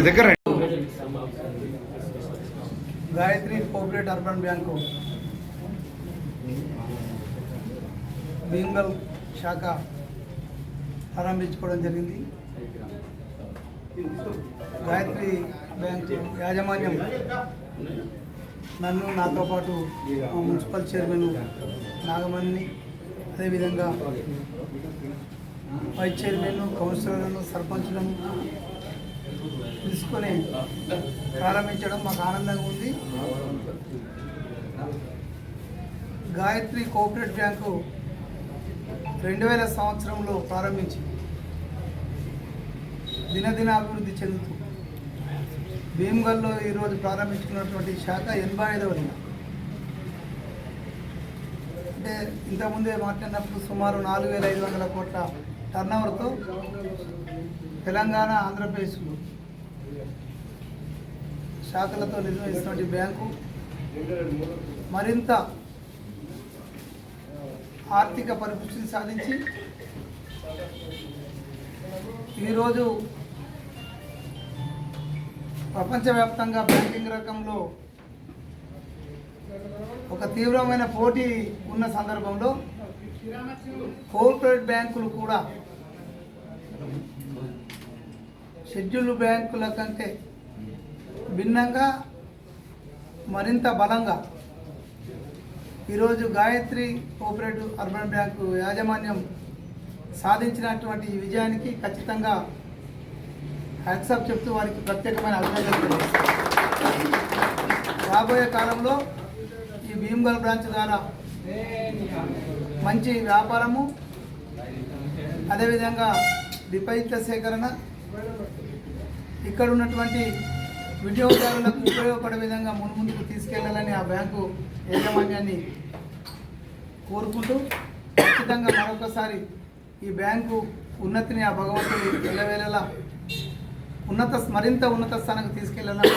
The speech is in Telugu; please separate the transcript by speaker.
Speaker 1: దగ్గర
Speaker 2: Gayatri cooperative urban bank Bhimgal శాఖ ప్రారంభించుకోవడం జరిగింది. గాయత్రి బ్యాంకు యాజమాన్యం నన్ను, నాతో పాటు మున్సిపల్ చైర్మన్ నాగమణిని, అదేవిధంగా వైస్ చైర్మన్, కౌన్సిలర్లను, సర్పంచ్లను తీసుకొని ప్రారంభించడం మాకు ఆనందంగా ఉంది. గాయత్రి కోఆపరేటివ్ బ్యాంకు 2000 సంవత్సరంలో ప్రారంభించి దినదిన అభివృద్ధి చెందుతూ భీమ్గల్లో ఈరోజు ప్రారంభించుకున్నటువంటి శాఖ 85వది. అంటే ఇంతకుముందే మాట్లాడినప్పుడు సుమారు 4500 కోట్ల టర్నోవర్తో తెలంగాణ, ఆంధ్రప్రదేశ్ శాఖలతో నిర్వహిస్తున్న బ్యాంకు మరింత ఆర్థిక పరిపుష్టిని సాధించి ఈరోజు ప్రపంచవ్యాప్తంగా బ్యాంకింగ్ రంగంలో ఒక తీవ్రమైన పోటీ ఉన్న సందర్భంలో కోఆపరేటివ్ బ్యాంకులు కూడా షెడ్యూల్డ్ బ్యాంకుల కంటే భిన్నంగా మరింత బలంగా ఈరోజు గాయత్రి కోఆపరేటివ్ అర్బన్ బ్యాంకు యాజమాన్యం సాధించినటువంటి ఈ విజయానికి ఖచ్చితంగా హ్యాట్సాప్ చెప్తూ వారికి ప్రత్యేకమైన అభినందనలు. రాబోయే కాలంలో ఈ భీమ్గల్ బ్రాంచ్ ద్వారా మంచి వ్యాపారము, అదేవిధంగా డిపాజిట్ల సేకరణ, ఇక్కడ ఉన్నటువంటి వినియోగదారులకు ఉపయోగపడే విధంగా ముందుకు తీసుకెళ్లాలని ఆ బ్యాంకు యాజమాన్యాన్ని కోరుకుంటూ ఖచ్చితంగా మరొకసారి ఈ బ్యాంకు ఉన్నతిని ఆ భగవంతుడు ఎల్లవేళలా మరింత ఉన్నత స్థానానికి తీసుకెళ్లాలని